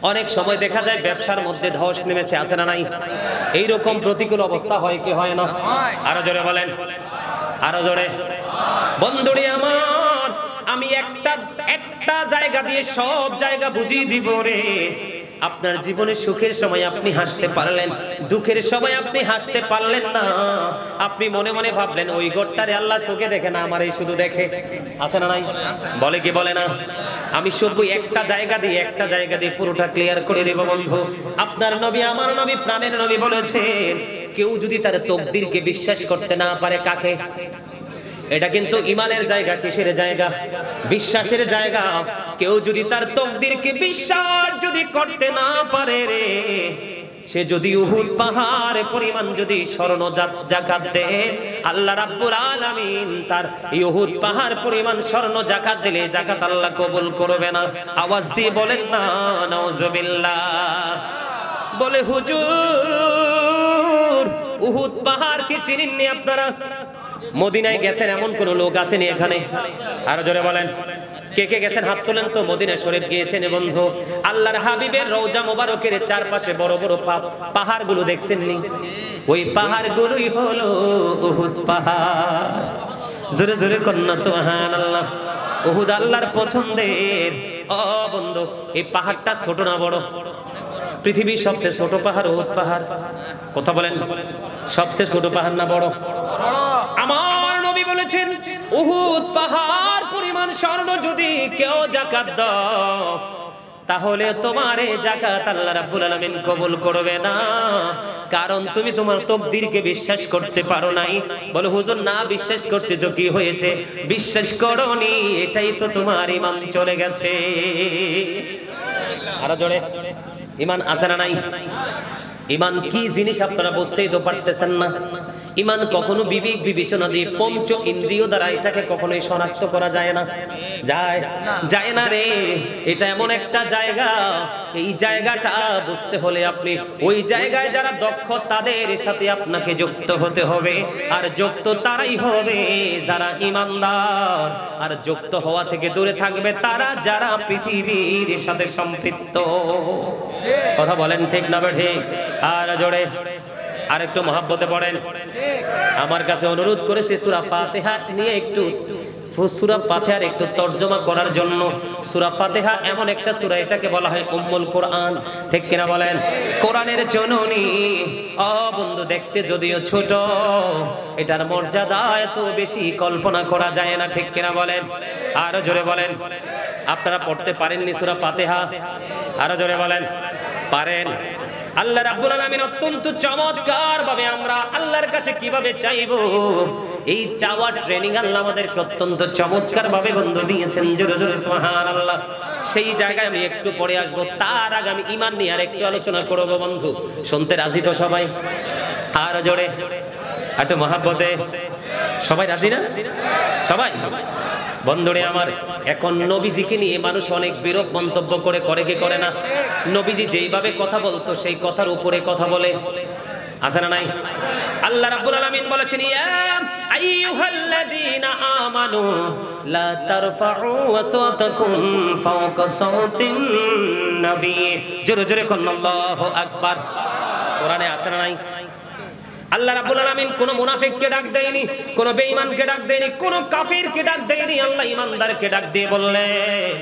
অনেক সময় দেখা যায় ব্যবসার মধ্যে ধস নেমেছে, আছে না নাই? এইরকম প্রতিকূল অবস্থা হয় কি হয় না? আরো জোরে বলেন, আরো জোরে। বন্ধুরে আমার, আমি একটা জায়গা দিয়ে সব জায়গা বুঝিয়ে দিব রে। আপনার জীবনে সুখের সময় আপনি হাসতে পারলেন, দুঃখের সময় আপনি হাসতে পারলেন না। আপনি মনে মনে ভাবলেন ওই ঘরটারে আল্লাহ চোখে দেখে না, আমার এই শুধু দেখে, আছে না নাই? বলে কি বলে না? আমি শুধু একটা জায়গা দিয়ে পুরোটা ক্লিয়ার করে দেব বন্ধু। আপনার নবী, আমার নবী, প্রাণের নবী বলেছেন, কেউ যদি তার তকদিরকে বিশ্বাস করতে না পারে, কাকে? এটা কিন্তু ঈমানের জায়গা, কিসের জায়গা? বিশ্বাসের জায়গা। কেউ যদি তার তকদিরকে বিশ্বাস যদি করতে না পারে রে, সে যদি উহুদ পাহাড় পরিমাণ যদি স্বর্ণ যাকাত দেয়, আল্লাহ রাব্বুল আলামিন তার উহুদ পাহাড় পরিমাণ স্বর্ণ যাকাত দিলে যাকাত আল্লাহ কবুল করবে না। আওয়াজ দিয়ে বলেন না নাউজুবিল্লাহ। বলে হুজুর, উহুদ পাহাড় কি চিনেননি আপনারা? মদিনায় গেছেন এমন কোন লোক আসেনি এখানে? আরো জোরে বলেন, কে কে গেছেন? হাত তোলেন তো। মদিনা শরীফ গিয়েছেন বন্ধু? আল্লাহর হাবিবের রওজা মোবারকের চারপাশে বড় বড় পাহাড়গুলো দেখছেননি? ওই পাহাড়গুলোই হলো উহুদ পাহাড়। জোরে জোরে কন্যা সুবহানাল্লাহ। উহুদ আল্লাহর পছন্দের। ও বন্ধু, এই পাহাড়টা ছোট না বড়? পৃথিবীর সবচেয়ে ছোট পাহাড় উহুদ পাহাড়। কথা বলেন, সবচেয়ে ছোট পাহাড় না বড়? আমার নবী বলেছেন, উহুদ পাহাড় পরিমাণ স্বর্ণ যদি কেউ যাকাত দাও, তাহলে তোমার এই যাকাত আল্লাহ রাব্বুল আলামিন কবুল করবে না, কারণ তুমি তোমার তকদিরকে বিশ্বাস করতে পারো নাই। বলে হুজুর, না বিশ্বাস করছি তো কি হয়েছে? বিশ্বাস করোনি, এটাই তো তোমার ঈমান চলে গেছে। আরো জোরে। ঈমান আছে না নাই? ঈমান কি জিনিস আপনারা বুঝতেই তো পারতেছেন না। ঈমান কখনো বিবেক বিবেচনা দিয়ে পঞ্চ ইন্দ্রিয় দ্বারা এটাকে কখনোই শনাক্ত করা যায় না। যায় না রে। এটা এমন একটা জায়গা, এই জায়গাটা বুঝতে হলে আপনি ওই জায়গায় যারা দক্ষ তাদের সাথে আপনাকে যুক্ত হতে হবে। আর যুক্ত তারাই হবে যারা ঈমানদার। আর যুক্ত হওয়া থেকে দূরে থাকবে তারা যারা পৃথিবীর সাথে সম্পৃক্ত। কথা বলেন ঠিক না ঠিক? আর জোরে আর একটু মহব্বতে পড়েন। আমার কাছে অনুরোধ করেছে সূরা ফাতিহা নিয়ে একটু, সূরা ফাতিহার একটু তরজমা করার জন্য। সূরা ফাতিহা এমন একটা সূরা, এটাকে বলা হয় উম্মুল কোরআন, ঠিক কিনা বলেন? কোরআনের জননী। ও বন্ধু, দেখতে যদিও ছোট, এটার মর্যাদা এত বেশি কল্পনা করা যায় না, ঠিক কিনা বলেন? আরো জোরে বলেন। আপনারা পড়তে পারেননি সূরা ফাতিহা? আরো জোরে বলেন, পারেন? আল্লাহ রাব্বুল আলামিন অত্যন্ত চমৎকার ভাবে আমরা আল্লাহর কাছে কিভাবে চাইবো এই চাওয়ার ট্রেনিং আল্লাহ আমাদেরকে অত্যন্ত চমৎকার ভাবে বন্ধু দিয়েছেন। জোরে জোরে সুবহানাল্লাহ। সেই জায়গায় আমি একটু পরে আসবো, তার আগে আমি ঈমান নিয়ে আর একটু আলোচনা করব বন্ধু। শুনতে রাজি তো সবাই? আর জোরে একটু মহাব্বতে। সবাই রাজি না? সবাই? বন্ধুরে আমার, এখন নবীজিকে নিয়ে মানুষ অনেক বিরূপ মন্তব্য করে কি করে না? নবীজি যেইভাবে কথা বলতো সেই কথার উপরে কথা বলে, আছে না নাই? আল্লাহ রাব্বুল আলামিন বলেছেন, ইয়া আইয়ুহাল্লাযীনা আমানু লা তারফাউ আসওয়াতাকুম ফাওকা সাওতিন নবী। জোরে জোরে কোন আল্লাহু আকবার। কোরআনে আছে না নাই? আল্লাহ রাব্বুল আলামিন কোন মুনাফিককে ডাক দেয়নি, কোন বেঈমানকে ডাক দেয়নি, কোন কাফিরকে ডাক দেয়নি। আল্লাহ ঈমানদারকে ডাক দিয়ে বললেন,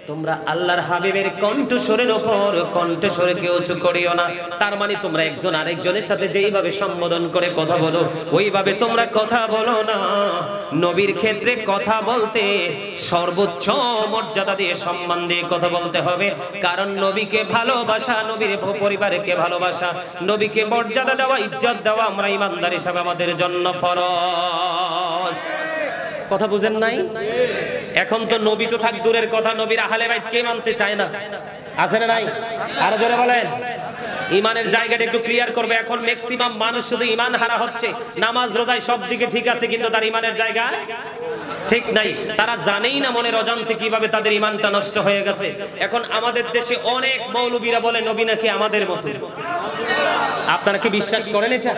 তোমরা আল্লাহর হাবিবের কণ্ঠস্বরের উপর কণ্ঠস্বরকে উঁচু করিও না। তার মানে তোমরা একজন আরেকজনের সাথে যেইভাবে সম্বোধন করে কথা বলো ওইভাবে তোমরা কথা বলো না। নবীর ক্ষেত্রে কথা বলতে সর্বোচ্চ মর্যাদা দিয়ে সম্মান দিয়ে কথা বলতে হবে, কারণ নবীকে ভালোবাসা, নবীর পরিবারকে ভালোবাসা, নবীকে মর্যাদা দেওয়া, ইজ্জত দেওয়া আমরা ঈমানদার হিসাবে আমাদের জন্য ফরজ। কথা বুঝেন নাই? এখন তো নবী তো থাক দূরের কথা, নবীর আহলে বাইত কে মানতে চায় না? আছে না নাই? আরো জোরে বলেন। ইমানের জায়গাটা একটু ক্লিয়ার করবে। এখন ম্যাক্সিমাম মানুষ শুধু ইমান হারা হচ্ছে, নামাজ রোজায় সব দিকে ঠিক আছে কিন্তু তার ইমানের জায়গা ঠিক নাই। তারা জানেই না মনের অজান্তে কিভাবে তাদের ইমানটা নষ্ট হয়ে গেছে। এখন আমাদের দেশে অনেক মৌলবীরা বলে নবী নাকি আমাদের মতো। আপনারা কি বিশ্বাস করেন এটা?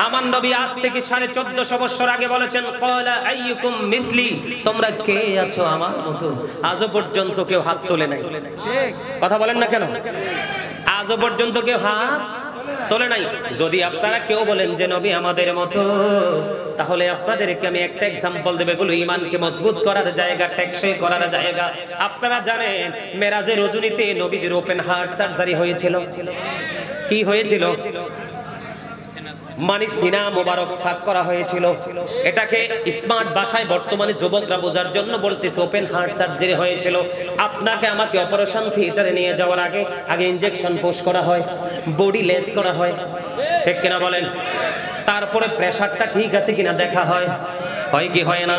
আমার নবী আজ থেকে 1450 বছর আগে বলেছেন, ক্বালা আইয়ুকুম মিসলি, তোমরা কে আছো আমার মতো? আজও পর্যন্ত কেউ হাত তোলে নাই। ঠিক কথা বলেন না কেন? আজও পর্যন্ত কেউ হাত তোলে নাই। যদি আপনারা কেউ বলেন যে নবী আমাদের মতো, তাহলে আপনাদেরকে আমি একটা এক্সাম্পল দেব, এগুলো ঈমানকে মজবুত করার জায়গা, টেকসই করার জায়গা। আপনারা জানেন মেরাজের রজনীতে নবীজির ওপেন হার্ট সার্জারি হয়েছিল। কি হয়েছিল? মানে সিনা মোবারক সাক করা হয়েছিল। এটাকে স্মার্ট ভাষায় বর্তমানে যুবকরা বোঝার জন্য বলতেছে ওপেন হার্ট সার্জারি হয়েছিল। আপনাকে আমাকে অপারেশন থিয়েটারে নিয়ে যাওয়ার আগে ইনজেকশন পোস্ট করা হয়, বডি লেস করা হয়, ঠিক কিনা বলেন? তারপরে প্রেসারটা ঠিক আছে কিনা দেখা হয়, হয় কি হয় না?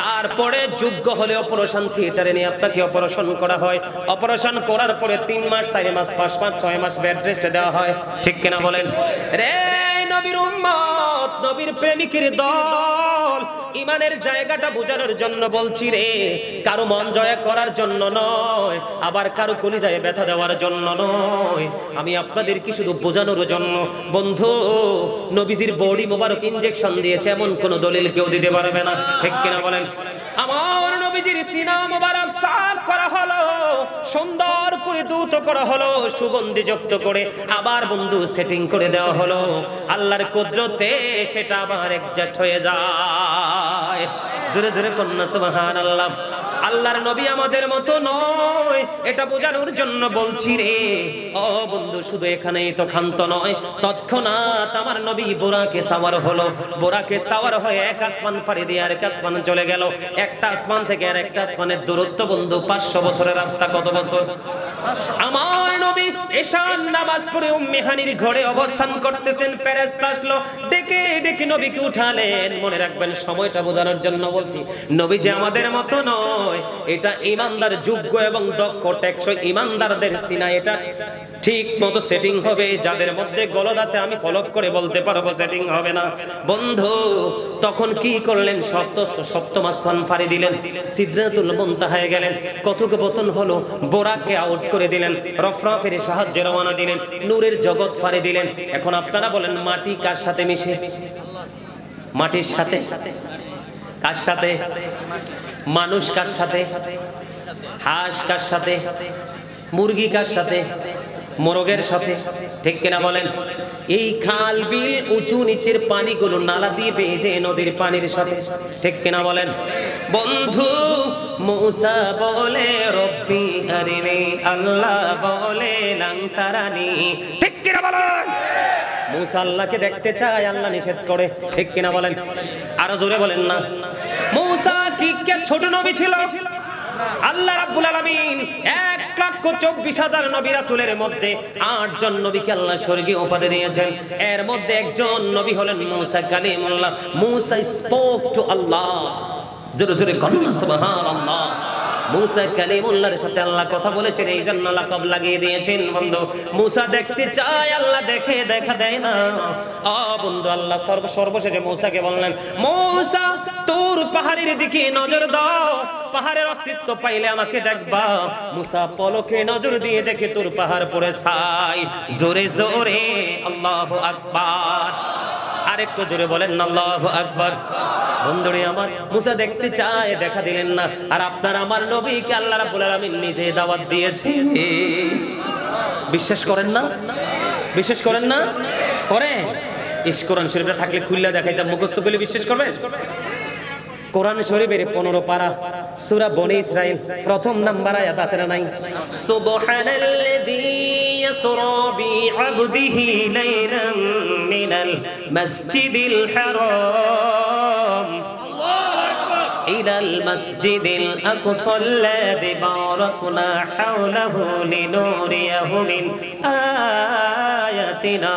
তারপরে যোগ্য হলে অপারেশন থিয়েটারে নিয়ে আপনাকে অপারেশন করা হয়। অপারেশন করার পরে 3 মাস, 4 মাস, 5 মাস, 6 মাস বেড রেস্ট দেওয়া হয়, ঠিক কিনা বলেন? রে নবীর উম্মত, নবীর প্রেমিকের দল, ইমানের জায়গাটা বোঝানোর জন্য বলছি রে, কারো মন জয় করার জন্য নয়, আবার কারো কলিজায় ব্যথা দেওয়ার জন্য নয়। আমি আপনাদেরকে শুধু বোঝানোর জন্য। বন্ধু, নবীজির বডি মোবারক ইনজেকশন দিয়েছে এমন কোন দলিল কেউ দিতে পারবে না, ঠিক কিনা বলেন? আমার নবীজির সিনা মোবারক সাফ করা হলো, সুন্দর করে দ্রুত করা হলো, সুগন্ধি যুক্ত করে আবার বন্ধু সেটিং করে দেওয়া হলো। আল্লাহর কুদরতে সেটা আবার অ্যাডজাস্ট হয়ে যায়। জোরে জোরে কন্যা সুবহানাল্লাহ। আল্লাহর নবী আমাদের মতো নয়, এটা বোঝানোর জন্য বলছি রে। ও বন্ধু, শুধু এখানেই তো ক্ষান্ত নয়, তৎক্ষণাৎ আমার নবী বোরাকে সাওয়ার হলো। বোরাকে সাওয়ার হয়ে এক আসমান পাড়ি দিয়ে আরেক আসমান চলে গেল। একটা আসমান থেকে আরেকটা আসমানের দূরত্ব বন্ধু 500 বছরের রাস্তা। কত বছর? আমার নবী এশার নামাজ পড়ে উম্মে হানির ঘরে অবস্থান করতেছেন, ফেরেশতা আসলো, ডেকে ডেকে নবীকে উঠালেন। মনে রাখবেন, সময়টা বোঝানোর জন্য বলছি, নবী যে আমাদের মতো নয়, এটা ইমানদার, যোগ্য এবং দক্ষ টেকসই ইমানদারদের সিনা এটা ঠিক মতো সেটিং হবে। যাদের মধ্যে গলদ আছে আমি ফলোপ করে বলতে পারবো সেটিং হবে না। বন্ধু, তখন কি করলেন? সপ্তম আসমান ফাড়ি দিলেন, সিদরাতুল মুনতাহায় গেলেন, কথোপকথন হলো, বোরাককে আউট করে দিলেন, রফরাফের সাহায্যে রওনা দিলেন, নূরের জগৎ ফাড়ি দিলেন। এখন আপনারা বলেন, মাটি কার সাথে মিশে? মাটির সাথে। কার সাথে? মানুষ কার সাথে? হাঁস কার সাথে? মুরগি কার সাথে? মোরগের সাথে, ঠিক কিনা বলেন? এই খাল বিল উঁচু নিচের পানিগুলো নালা দিয়ে বেজে নদীর পানির সাথে, ঠিক কিনা বলেন? বন্ধু, মুসা বলে রব্বি আরিনি, আল্লাহ বলে লান তারানি, ঠিক কিনা বলেন? মুসা আল্লাহকে দেখতে চায়, আল্লাহ নিষেধ করে, ঠিক কিনা বলেন? আরো জোরে বলেন না। মুসা কি ছোট নবী ছিল? আল্লাহ রাব্বুল আলামিন এক 1,24,000 নবী রাসূলের মধ্যে 8 জন নবীকে আল্লাহ স্বর্গীয় উপাধি দিয়েছেন। এর মধ্যে একজন নবী হলেন মূসা কালিমুল্লাহ। মূসা স্পোক টু আল্লাহ। জোরে জোরে কন্না সুবহানাল্লাহ। মূসা কালিমুল্লাহর সাথে আল্লাহ কথা বলেছেন, এই জন্য লাকাব লাগিয়ে দিয়েছেন। বন্ধু, মূসা দেখতে চায়, আল্লাহ দেখে, দেখা দেয় না। বন্ধু, আল্লাহ সর্বশেষে মূসাকে বললেন, মূসা তোর পাহাড়ের দিকে নজর দাও, পাহাড়ের অস্তিত্ব পাইলে আমাকে দেখবা। মূসা পলকে নজর দিয়ে দেখে তোর পাহাড় পড়ে ছাই। জোরে জোরে আল্লাহু আকবার। আরেকটু জোরে বলেন না আল্লাহু আকবার। বন্ধুরে আমার, মূসা দেখতে চায়, দেখা দিলেন না। আর আপনার আমার নবীকে আল্লাহ রাব্বুল আলামিন নিজে দাওয়াত দিয়েছে। বিশ্বাস করেন না? বিশ্বাস করেন না? করে কোরআন শরীফে থাকলে খুললা দেখাইতাম, মুখস্থ করলে বিশ্বাস করবেন? কোরআন শরীফের 15 পারা সূরা বনী ইসরাইল প্রথম নাম্বার আয়াত আছে না নাই? সুবহানাল্লাযী ইয়াসরা বিআবদিহি লাইলান মিনাল মাসজিদিল হারাম ইলাল মাসজিদিল আকসাল্লাযী বারাকনা হাওলাহু লিনুরিয়াহু মিন আয়াতিনা।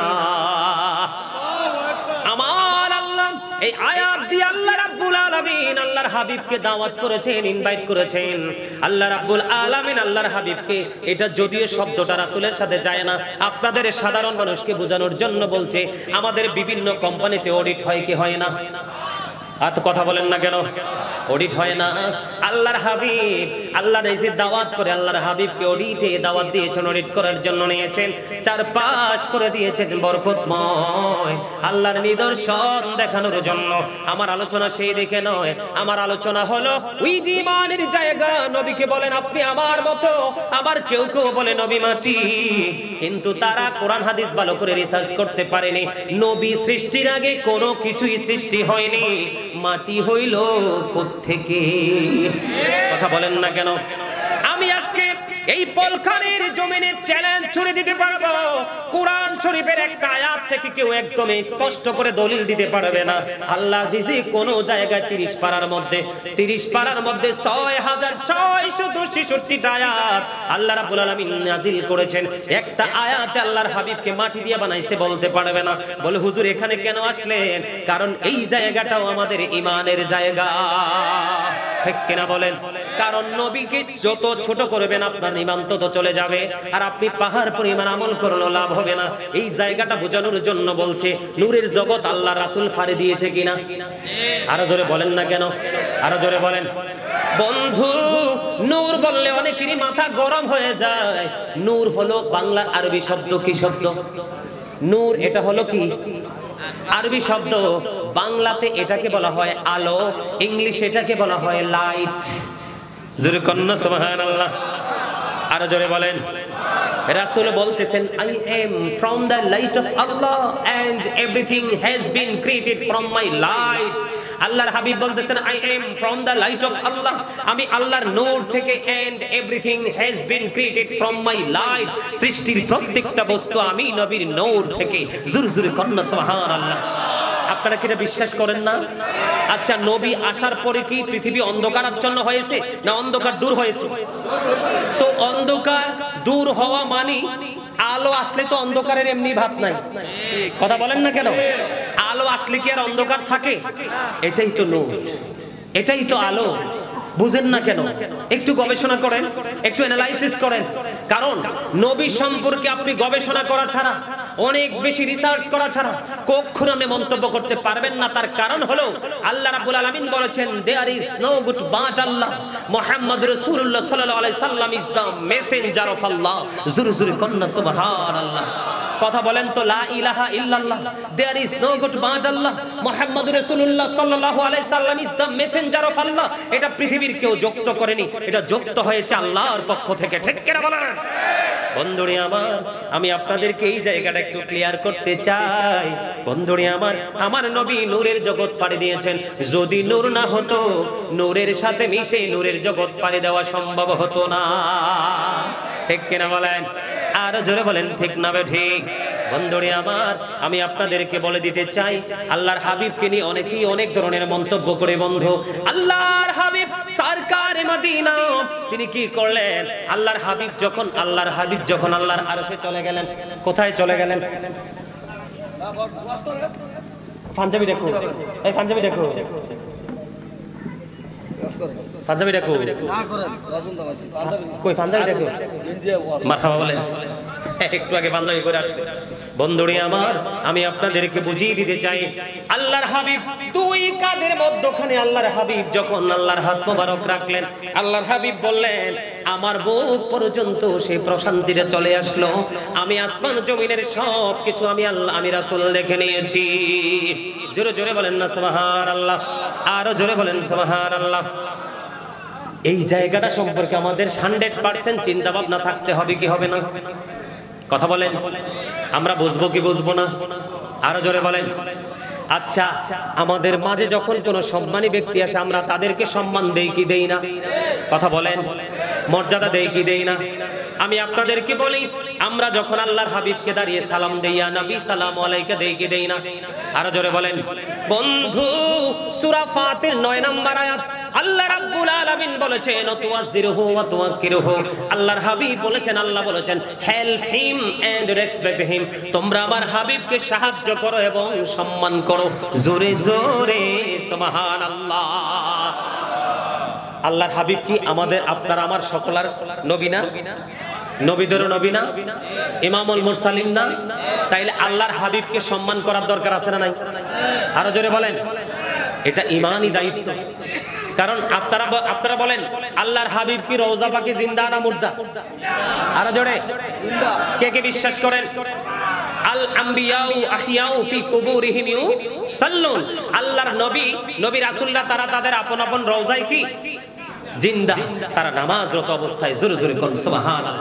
আমার আল্লাহ এই আয়াত দিয়ে আল্লাহ রাব্বুল আলামিন আল্লাহর হাবিবকে দাওয়াত করেছেন, ইনভাইট করেছেন। আল্লাহ রাব্বুল আলামিন আল্লাহর হাবিবকে, এটা যদিও শব্দটা রাসূলের সাথে যায় না, আপনাদের সাধারণ মানুষকে বোঝানোর জন্য বলছে। আমাদের বিভিন্ন কোম্পানিতে অডিট হয় কি হয় না? আর তো কথা বলেন না কেন? অডিট হয় না। আল্লাহর হাবিব আল্লাহর এই যে দাওয়াত করে, আল্লাহর হাবিবকে অডিটে দাওয়াত দিয়েছেন, অডিট করার জন্য নিয়েছেন, চারপাশ করে দিয়েছেন বরকতময় আল্লাহর নিদর্শন দেখানোর জন্য। আমার আলোচনা সেই দিকে নয়, আমার আলোচনা হলো ওই যে ইমানের জায়গা। নবীকে বলেন আপনি আমার মতো, আবার কেউ কেউ বলে নবী মাটি, কিন্তু তারা কোরআন হাদিস ভালো করে রিসার্চ করতে পারেনি। নবী সৃষ্টির আগে কোনো কিছুই সৃষ্টি হয়নি, মাটি হইল কোত্থেকে? কথা বলেন না কেন? আমি আজকে এই পলখানের জমিনে চ্যালেঞ্জ ছুড়ে দিতে পারবো, কোরআন শরীফের একটা আয়াত থেকে কেউ একদম স্পষ্ট করে দলিল দিতে পারবে না। আল্লাহ দিছে কোন জায়গায় 30 পারার মধ্যে 6663টা আয়াত আল্লাহ রাব্বুল আলামিন নাজিল করেছেন। একটা আয়াতে আল্লাহর হাবিবকে মাটি দিয়ে বানাইছে বলতে পারবে না। বলে হুজুর এখানে কেন আসলেন? কারণ এই জায়গাটাও আমাদের ঈমানের জায়গা, ঠিক কিনা বলেন? কারণ নবীকে যত ছোট করবেন আপনার ঈমান তত চলে যাবে, আর আপনি পাহাড় পরিমাণ আমল করলেও লাভ হবে না। এই জায়গাটা বোঝানোর জন্য বলছে নূরের জগৎ আল্লাহ রাসূল ফাড়ি দিয়েছে কিনা? আরো জোরে বলেন না কেন? আরো জোরে বলেন। বন্ধু, নূর বললে অনেকেরই মাথা গরম হয়ে যায়। নূর হলো বাংলা আরবি শব্দ। কি শব্দ? নূর এটা হলো কি? আরবি শব্দ। বাংলাতে এটাকে বলা হয় আলো, ইংলিশে এটাকে বলা হয় লাইট। জোরে কন্না সুবহানাল্লাহ। আরো জোরে বলেন। রাসূল বলতেছেন I am from the light of Allah and everything has been created from my light. আল্লাহর হাবিব বলতেছেন I am from the light of Allah, আমি আল্লাহর নূর থেকে, and everything has been created from my light, সৃষ্টির প্রত্যেকটা বস্তু আমি নবীর নূর থেকে। জোরে জোরে কন্না সুবহানাল্লাহ। আপনারা কি এটা বিশ্বাস করেন না? আচ্ছা, নবী আসার পরে কি পৃথিবী অন্ধকারাচ্ছন্ন হয়েছে না অন্ধকার দূর হয়েছে? তো অন্ধকার দূর হওয়া মানে আলো আসলে তো অন্ধকারের এমনি ভাব নাই। কথা বলেন না কেন? আলো আসলে কি আর অন্ধকার থাকে? এটাই তো নূর, এটাই তো আলো। বুঝেন না কেন? একটু গবেষণা করেন, একটু অ্যানালাইসিস করেন। কারণ নবী সম্পর্কে আপনি গবেষণা করা ছাড়া, অনেক বেশি রিসার্চ করা ছাড়া কখনো আপনি মন্তব্য করতে পারবেন না। তার কারণ হলো আল্লাহ রাব্বুল আলামিন বলেছেন there is no good but Allah, মুহাম্মদ রাসূলুল্লাহ সাল্লাল্লাহু আলাইহি সাল্লাম is the messenger of Allah. জোরে জোরে কন্না সুবহানাল্লাহ। কথা বলেন তো লা ইলাহা ইল্লাল্লাহ। There is no good but Allah, মুহাম্মদ রাসূলুল্লাহ সাল্লাল্লাহু আলাইহি সাল্লাম is the messenger of Allah. এটা পৃথিবীর কেউ যুক্ত করেনি, এটা যুক্ত হয়েছে আল্লাহর পক্ষ থেকে। ঠিক কিনা বলেন? বন্ধুরে আমার, আমি আপনাদেরকে এই জায়গাটা একটু ক্লিয়ার করতে চাই। বন্ধুরে আমার, আমার নবী নূরের জগৎ পাড়ি দিয়েছেন। যদি নূর না হতো, নূরের সাথে মিশে নূরের জগৎ পাড়ি দেওয়া সম্ভব হতো না। ঠিক কিনা বলেন? আর জোরে বলেন ঠিক না ঠিক? বন্ধুরে আমার, আমি আপনাদেরকে বলে দিতে চাই, আল্লাহর হাবিবকে নিয়ে অনেকেই অনেক ধরনের মন্তব্য করে বন্ধু। আল্লাহর হাবিব সরকারে মদিনা তিনি কি করলেন? আল্লাহর হাবিব যখন আল্লাহর আরশে চলে গেলেন, কোথায় চলে গেলেন? পাঞ্জাবি দেখো, এই পাঞ্জাবি দেখো, পাঞ্জাবি দেখো, কই পাঞ্জাবি দেখো, মারহাবা বলে একটু আগে পাঞ্জাবি করে আসছে। বন্ধুরে আমার, আমি আপনাদেরকে বুঝিয়ে দিতে চাই, আল্লাহর হাবিব দুই কাঁধের মধ্যখানে আল্লাহর হাবিব যখন আল্লাহর হাত মোবারক রাখলেন, আল্লাহর হাবিব বললেন, আমার বুক পর্যন্ত সেই প্রশান্তিতে চলে আসলো। আমি আসমান জমিনের সব কিছু আমি রাসূল দেখে নিয়েছি। জোরে জোরে বলেন না সুবহানাল্লাহ, আরো জোরে বলেন সুবহানাল্লাহ। এই জায়গাটা সম্পর্কে আমাদের 100% চিন্তা ভাবনা থাকতে হবে কি হবে না? কথা বলেন, আমরা বুঝবো কি বুঝবো না? আরো জোরে বলেন। আচ্ছা, আমাদের মাঝে যখন কোনো সম্মানী ব্যক্তি আসে, আমরা তাদেরকে সম্মান দেই কি দেই না? কথা বলেন, মর্যাদা দেই কি দেই না? আমি আপনাদেরকে বলি, আমরা যখন আল্লাহর হাবিবকে দাঁড়িয়ে সালাম দেই, ইয়া নবী সালামু আলাইকা দেই কি দেই না? আরো জোরে বলেন। বন্ধু, সূরা ফাতির 9 নম্বর আয়াত, আল্লাহ রাব্বুল আলামিন বলেছেন, তুয়াজ্জিরুহু ওয়া তুওয়াক্কিরুহু। আল্লাহর হাবিব বলেছেন, আল্লাহ বলেছেন, help him and respect him. তোমরা আমার হাবিবকে সাহায্য করো এবং সম্মান করো। জোরে জোরে সুবহানাল্লাহ। আল্লাহর হাবিব কি আমাদের আপনার আমার সকলের নবী না? নবীদেরও নবী না? ইমামুল মুরসালিন না? তাইলে আল্লাহর হাবিবকে সম্মান করার দরকার আছে না নাই? আরো জোরে বলেন। এটা ঈমানি দায়িত্ব। কারণ আপনারা বলেন, আল্লাহর হাবিব কি রওজা পাকে জিন্দা না মুর্দা? আরো জোরে কে কে বিশ্বাস করেন? আল আম্বিয়াউ আহিয়াউ ফি কুবুরিহিম ইউসাল্লুন। আল্লাহর নবী রাসূলরা তারা তাদের আপন আপন রওজায় কি জিন্দা, তারা নামাজরত অবস্থায়। জোরে জোরে কোন সুবহানাল্লাহ।